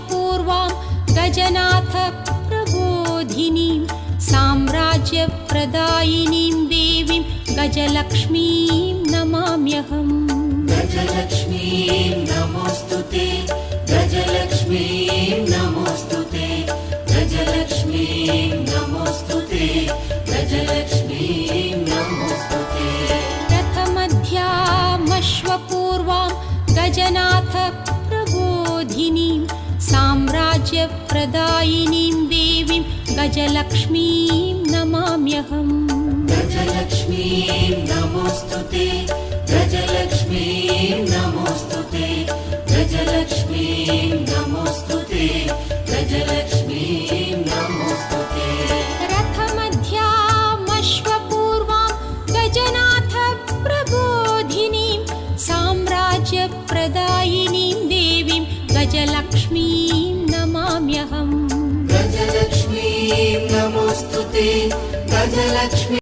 अश्वपूर्वां गजनाथ प्रबोधिनीं साम्राज्यप्रदायिनीं देवीं गजलक्ष्मीं नमाम्यहम्। गजलक्ष्मीं नमोऽस्तुते, गजलक्ष्मीं नमोऽस्तुते, गजलक्ष्मीं नमोऽस्तुते, गजलक्ष्मीं नमोऽस्तुते। रथमध्यामश्वपूर्वां गजनाथ प्रबोधिनीं साम्राज्यप्रदायिनीं देवीं गजलक्ष्मीं नमाम्यहम्। गजलक्ष्मीं नमोऽस्तुते, गजलक्ष्मीं नमोऽस्तुते, गजलक्ष्मीं नमोऽस्तुते, गजलक्ष्मीं नमोऽस्तुते। रथमध्यामश्वपूर्वां गजनाथ प्रबोधिनीं साम्राज्यप्रदायिनीं देवीं गजलक्ष्मीं नमाम्यहम्। गजलक्ष्मीं नमोऽस्तुते, गजलक्ष्मी